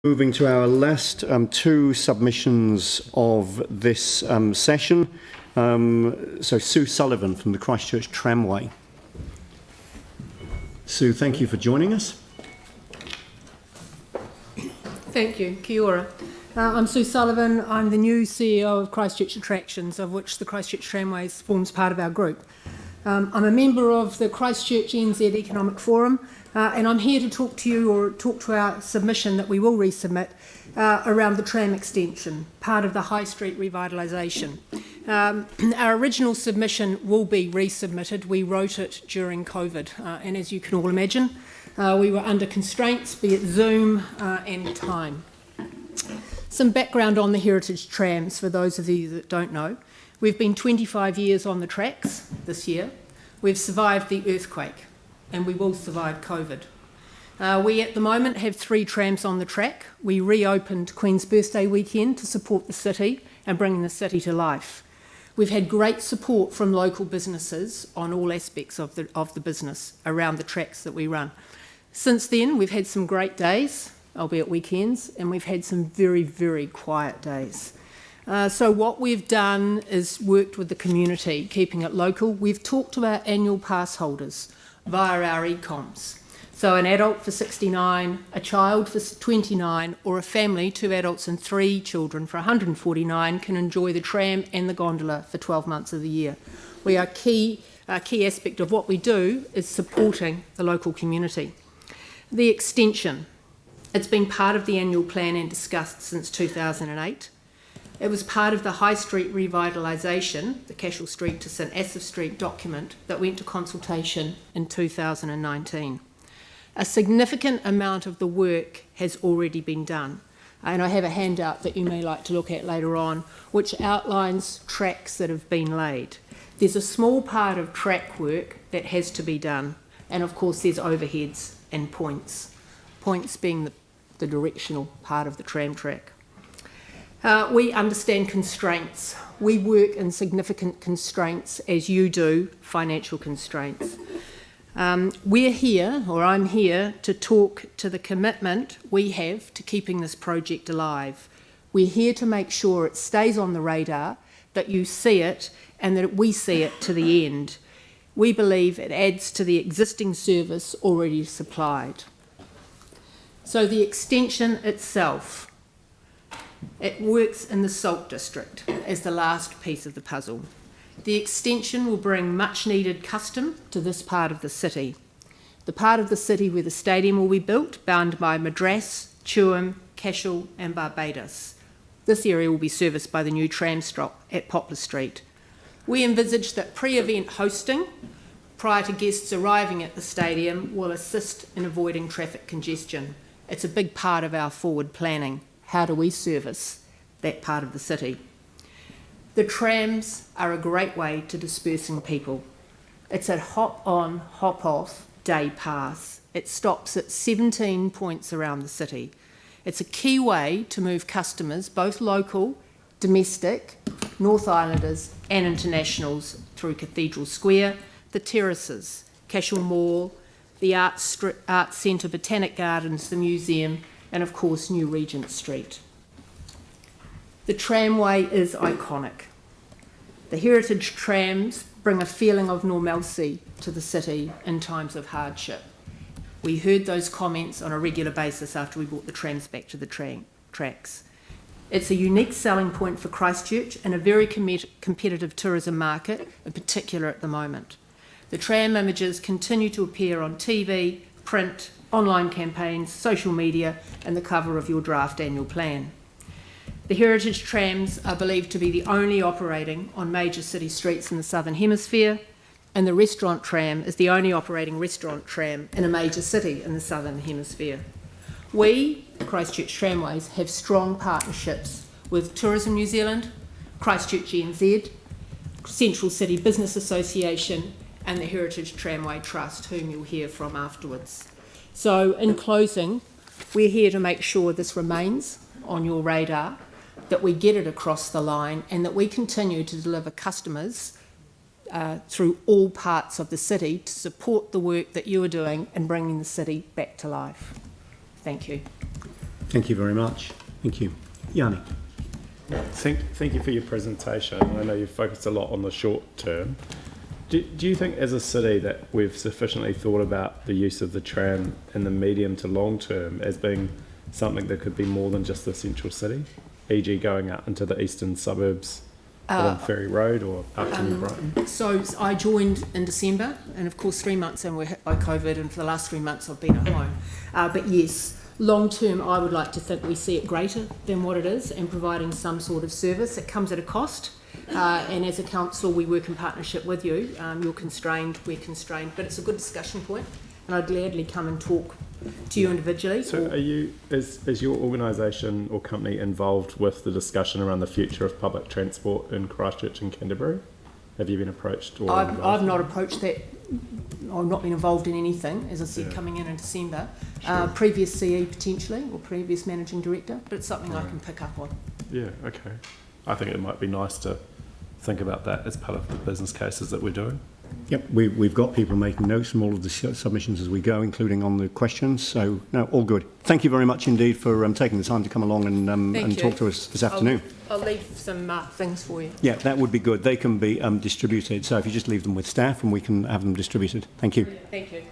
Moving to our last two submissions of this session. So Sue Sullivan from the Christchurch Tramway. Sue, thank you for joining us. Thank you. Kia ora. I'm Sue Sullivan. I'm the new CEO of Christchurch Attractions, of which the Christchurch Tramways forms part of our group. I'm a member of the Christchurch NZ Economic Forum, and I'm here to talk to you, or talk to our submission that we will resubmit around the tram extension, part of the High Street revitalisation. Our original submission will be resubmitted. We wrote it during COVID, and as you can all imagine, we were under constraints, be it Zoom and time. Some background on the heritage trams for those of you that don't know. We've been 25 years on the tracks this year. We've survived the earthquake, and we will survive COVID. We at the moment have 3 trams on the track. We reopened Queen's Birthday weekend to support the city and bringing the city to life. We've had great support from local businesses on all aspects of the business around the tracks that we run. Since then, we've had some great days, albeit weekends, and we've had some very, very quiet days. So what we've done is worked with the community, keeping it local. We've talked to our annual pass holders via our e-coms. So an adult for $69, a child for $29, or a family, 2 adults and 3 children for $149 can enjoy the tram and the gondola for 12 months of the year. A key aspect of what we do is supporting the local community. The extension, it's been part of the annual plan and discussed since 2008. It was part of the High Street revitalisation, the Cashel Street to St Asaph Street document that went to consultation in 2019. A significant amount of the work has already been done, and I have a handout that you may like to look at later on, which outlines tracks that have been laid. There's a small part of track work that has to be done, and of course there's overheads and points being the directional part of the tram track. We understand constraints. We work in significant constraints, as you do, financial constraints. We're here, or I'm here, to talk to the commitment we have to keeping this project alive. We're here to make sure it stays on the radar, that you see it, and that we see it to the end. We believe it adds to the existing service already supplied. So the extension itself, it works in the Salt District as the last piece of the puzzle. The extension will bring much needed custom to this part of the city. The part of the city where the stadium will be built, bound by Madras, Tuam, Cashel and Barbados. This area will be serviced by the new tram stop at Poplar Street. We envisage that pre-event hosting, prior to guests arriving at the stadium, will assist in avoiding traffic congestion. It's a big part of our forward planning. How do we service that part of the city? The trams are a great way to dispersing people. It's a hop-on, hop-off day pass. It stops at 17 points around the city. It's a key way to move customers, both local, domestic, North Islanders and internationals, through Cathedral Square, the terraces, Cashel Mall, the Arts Centre, Botanic Gardens, the museum, and of course New Regent Street. The tramway is iconic. The heritage trams bring a feeling of normalcy to the city in times of hardship. We heard those comments on a regular basis after we brought the trams back to the tracks. It's a unique selling point for Christchurch and a very competitive tourism market, in particular at the moment. The tram images continue to appear on TV, print, online campaigns, social media, and the cover of your draft annual plan. The heritage trams are believed to be the only operating on major city streets in the Southern Hemisphere, and the restaurant tram is the only operating restaurant tram in a major city in the Southern Hemisphere. We, Christchurch Tramways, have strong partnerships with Tourism New Zealand, Christchurch NZ, Central City Business Association, and the Heritage Tramway Trust, whom you'll hear from afterwards. So in closing, we're here to make sure this remains on your radar, that we get it across the line, and that we continue to deliver customers through all parts of the city to support the work that you are doing in bringing the city back to life. Thank you. Thank you very much. Thank you. Yanni. Thank you for your presentation. I know you've focused a lot on the short term. Do you think as a city that we've sufficiently thought about the use of the tram in the medium to long term as being something that could be more than just the central city, e.g. going out into the eastern suburbs along Ferry Road or up to New Brighton? So I joined in December, and of course 3 months in we're hit by COVID, and for the last 3 months I've been at home. But yes, long term I would like to think we see it greater than what it is and providing some sort of service. It comes at a cost, and as a council we work in partnership with you. You're constrained, we're constrained, but it's a good discussion point, and I'd gladly come and talk to you individually. So is your organisation or company involved with the discussion around the future of public transport in Christchurch and Canterbury? Have you been approached? Or I've not approached that. I've not been involved in anything, as I said, coming in December. Sure. Previous CE potentially, or previous managing director, but it's something I can pick up on. Yeah, okay. I think it might be nice to think about that as part of the business cases that we're doing. Yep, we've got people making notes from all of the submissions as we go, including on the questions. So, no, all good. Thank you very much indeed for taking the time to come along and talk to us this afternoon. I'll leave some things for you. Yeah, that would be good. They can be distributed. So if you just leave them with staff and we can have them distributed. Thank you. Thank you.